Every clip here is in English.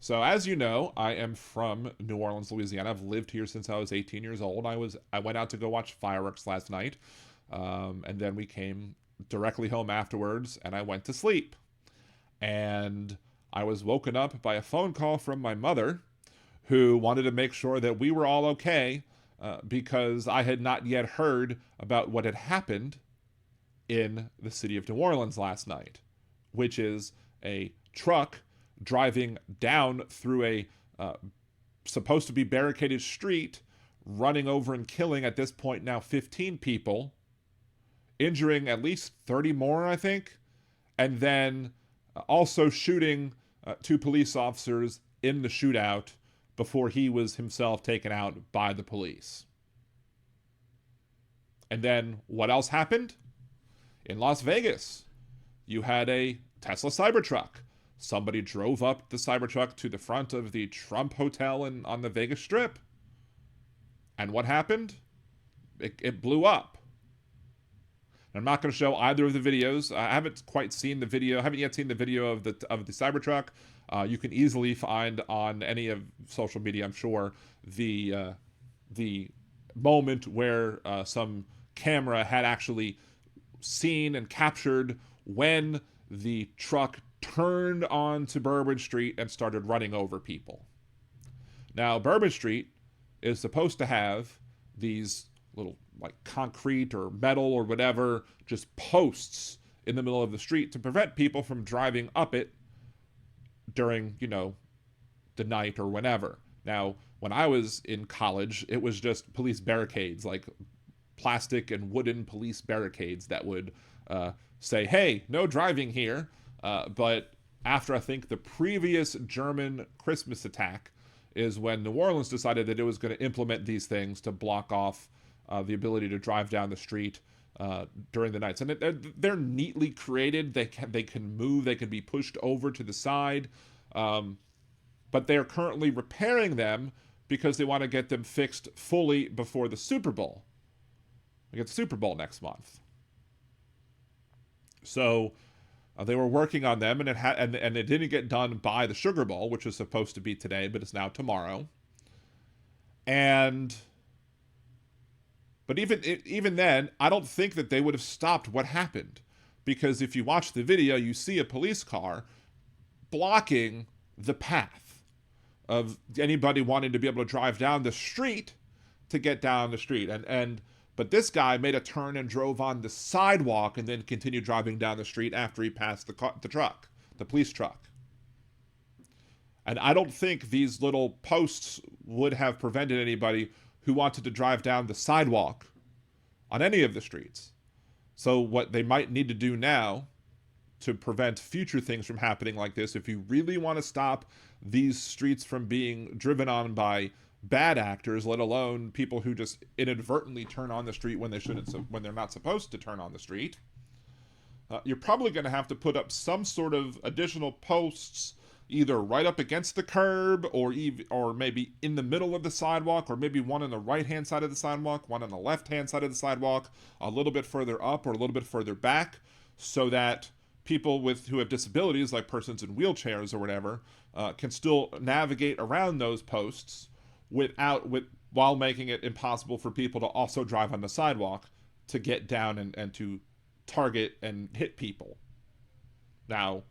So as you know, I am from New Orleans, Louisiana. I've lived here since I was 18 years old. I went out to go watch fireworks last night, and then we came directly home afterwards, and I went to sleep. And I was woken up by a phone call from my mother, who wanted to make sure that we were all okay, because I had not yet heard about what had happened in the city of New Orleans last night, which is a truck driving down through a supposed to be barricaded street, running over and killing at this point now 15 people, injuring at least 30 more, I think, and then also shooting two police officers in the shootout before he was himself taken out by the police. And then what else happened? In Las Vegas, you had a Tesla Cybertruck. Somebody drove up the Cybertruck to the front of the Trump Hotel on the Vegas Strip. And what happened? It blew up. I'm not going to show either of the videos. I haven't quite seen the video. I haven't yet seen the video of the Cybertruck. You can easily find on any of social media, I'm sure, the moment where some camera had actually seen and captured when the truck turned onto Bourbon Street and started running over people. Now, Bourbon Street is supposed to have these little like concrete or metal or whatever, just posts in the middle of the street to prevent people from driving up it during, the night or whenever. Now, when I was in college, it was just police barricades, like plastic and wooden police barricades that would say, hey, no driving here. But after, I think, the previous German Christmas attack is when New Orleans decided that it was going to implement these things to block off the ability to drive down the street during the nights. And they're neatly created. They can move. They can be pushed over to the side. But they're currently repairing them because they want to get them fixed fully before the Super Bowl. We get the Super Bowl next month. So they were working on them, and it didn't get done by the Sugar Bowl, which was supposed to be today, but it's now tomorrow. But even then, I don't think that they would have stopped what happened, because if you watch the video, you see a police car blocking the path of anybody wanting to be able to drive down the street to get down the street. But this guy made a turn and drove on the sidewalk and then continued driving down the street after he passed the truck, the police truck. And I don't think these little posts would have prevented anybody who wanted to drive down the sidewalk on any of the streets. So what they might need to do now to prevent future things from happening like this, if you really want to stop these streets from being driven on by bad actors, let alone people who just inadvertently turn on the street when when they're not supposed to turn on the street, you're probably going to have to put up some sort of additional posts, either right up against the curb, or maybe in the middle of the sidewalk, or maybe one on the right hand side of the sidewalk, one on the left hand side of the sidewalk, a little bit further up or a little bit further back, so that people who have disabilities, like persons in wheelchairs or whatever, can still navigate around those posts while making it impossible for people to also drive on the sidewalk to get down and to target and hit people. Now,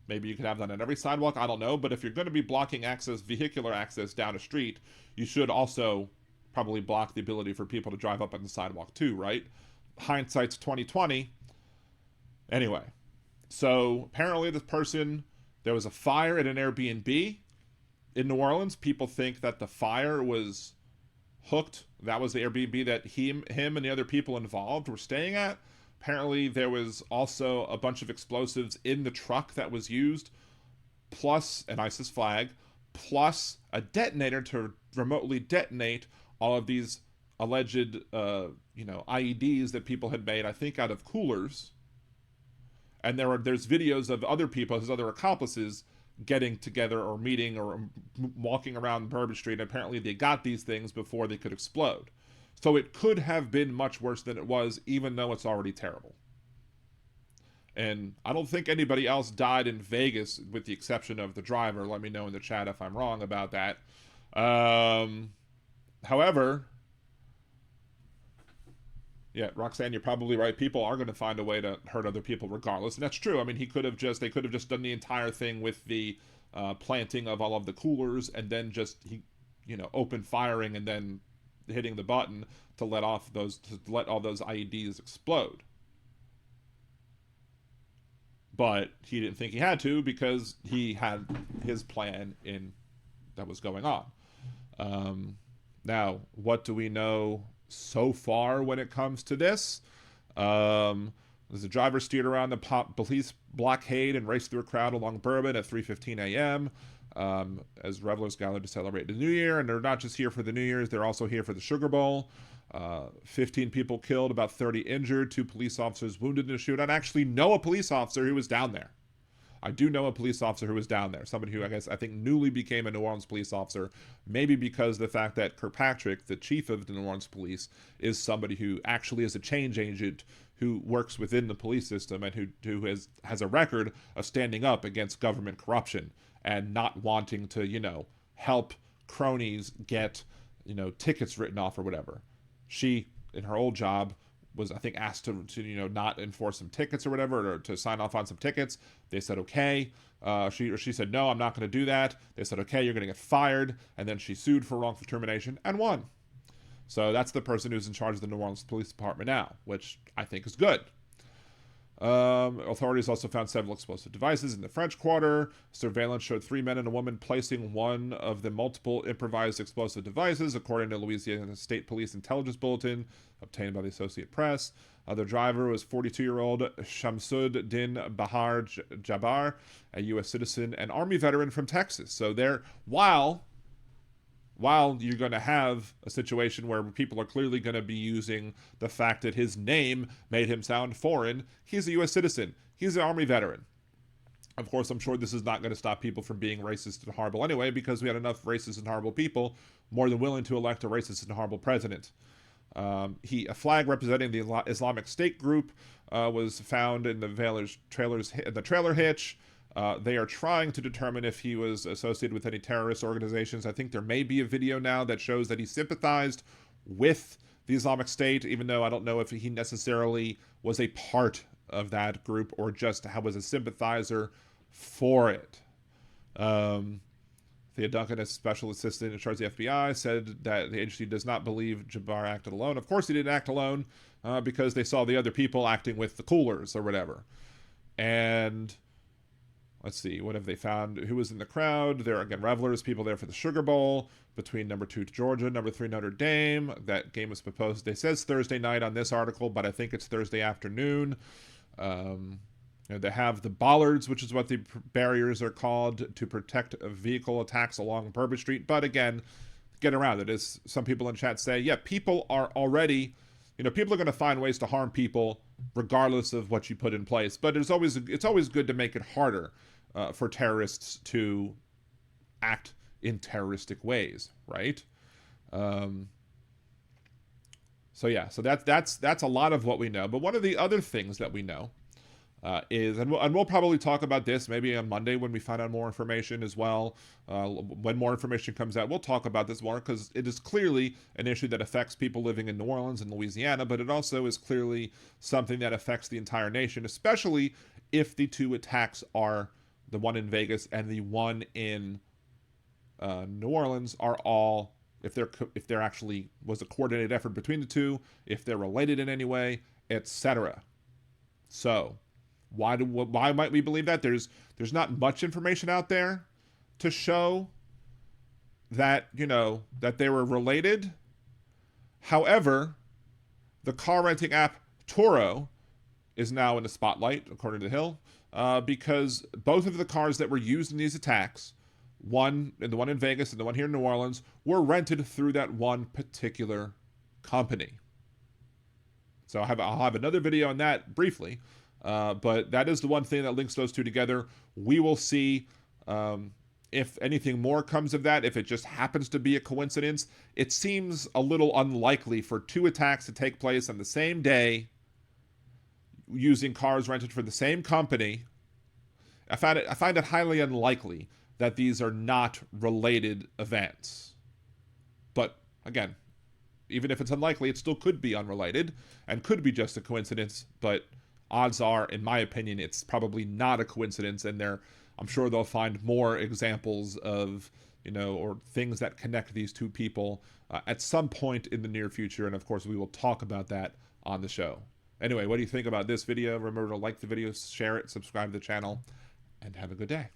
maybe you could have that on every sidewalk, I don't know, but if you're going to be blocking vehicular access down a street, you should also probably block the ability for people to drive up on the sidewalk too, right? Hindsight's 2020. Anyway, so apparently there was a fire at an Airbnb in New Orleans. People think that the fire was hooked. That was the Airbnb that him and the other people involved were staying at. Apparently, there was also a bunch of explosives in the truck that was used, plus an ISIS flag, plus a detonator to remotely detonate all of these alleged, IEDs that people had made, I think, out of coolers. And there's videos of other people, his other accomplices, getting together or meeting or walking around Bourbon Street. Apparently they got these things before they could explode. So it could have been much worse than it was, even though it's already terrible. And I don't think anybody else died in Vegas with the exception of the driver. Let me know in the chat if I'm wrong about that. However, yeah, Roxanne, you're probably right. People are going to find a way to hurt other people regardless. And that's true. I mean, they could have just done the entire thing with the planting of all of the coolers and then just, open firing and then hitting the button to let all those IEDs explode. But he didn't think he had to because he had his plan that was going on. Now, what do we know so far when it comes to this? The driver steered around the police blockade and raced through a crowd along Bourbon at 3:15 a.m. As revelers gathered to celebrate the New Year. And they're not just here for the New Year's, they're also here for the Sugar Bowl. 15 people killed, about 30 injured, 2 police officers wounded in the shootout. I actually know a police officer who was down there. I do know a police officer who was down there. Somebody who I think newly became a New Orleans police officer, maybe because of the fact that Kirkpatrick, the chief of the New Orleans police, is somebody who actually is a change agent who works within the police system and who has a record of standing up against government corruption and not wanting to, help cronies get, tickets written off or whatever. She, in her old job, was, I think, asked to not enforce some tickets or whatever, or to sign off on some tickets. They said, okay. She said, no, I'm not going to do that. They said, okay, you're going to get fired. And then she sued for wrongful termination and won. So that's the person who's in charge of the New Orleans Police Department now, which I think is good. Authorities also found several explosive devices in the French Quarter. Surveillance showed 3 men and a woman placing one of the multiple improvised explosive devices, according to Louisiana State Police Intelligence Bulletin, obtained by the Associated Press. The driver was 42-year-old Shamsud Din Bahar Jabbar, a U.S. citizen and Army veteran from Texas. So while you're going to have a situation where people are clearly going to be using the fact that his name made him sound foreign, he's a U.S. citizen. He's an Army veteran. Of course, I'm sure this is not going to stop people from being racist and horrible anyway, because we had enough racist and horrible people more than willing to elect a racist and horrible president. A flag representing the Islamic State group was found in the trailer hitch. They are trying to determine if he was associated with any terrorist organizations. I think there may be a video now that shows that he sympathized with the Islamic State, even though I don't know if he necessarily was a part of that group or just was a sympathizer for it. Thea Duncan, a special assistant in charge of the FBI, said that the agency does not believe Jabbar acted alone. Of course he didn't act alone because they saw the other people acting with the coolers or whatever. And let's see, what have they found? Who was in the crowd? There are, again, revelers, people there for the Sugar Bowl, between number 2 Georgia, number 3 Notre Dame. That game was proposed, it says Thursday night on this article, but I think it's Thursday afternoon. They have the bollards, which is what the barriers are called, to protect vehicle attacks along Bourbon Street. But again, get around it. As some people in chat say, yeah, people are already, people are going to find ways to harm people regardless of what you put in place. But it's always good to make it harder for terrorists to act in terroristic ways, right? So that's a lot of what we know. But one of the other things that we know is, and we'll probably talk about this maybe on Monday when we find out more information as well. When more information comes out, we'll talk about this more, because it is clearly an issue that affects people living in New Orleans and Louisiana, but it also is clearly something that affects the entire nation, especially if the two attacks are, the one in Vegas and the one in New Orleans, are all, if there actually was a coordinated effort between the two, if they're related in any way, etc. So why might we believe that? There's not much information out there to show that, that they were related. However, the car renting app Turo is now in the spotlight, according to Hill, because both of the cars that were used in these attacks, the one in Vegas and the one here in New Orleans, were rented through that one particular company. So I'll have another video on that briefly. But that is the one thing that links those two together. We will see if anything more comes of that, if it just happens to be a coincidence. It seems a little unlikely for two attacks to take place on the same day, using cars rented for the same company. I find it highly unlikely that these are not related events. But again, even if it's unlikely, it still could be unrelated and could be just a coincidence. But odds are, in my opinion, it's probably not a coincidence. And I'm sure they'll find more examples of, or things that connect these two people at some point in the near future. And of course, we will talk about that on the show. Anyway, what do you think about this video? Remember to like the video, share it, subscribe to the channel, and have a good day.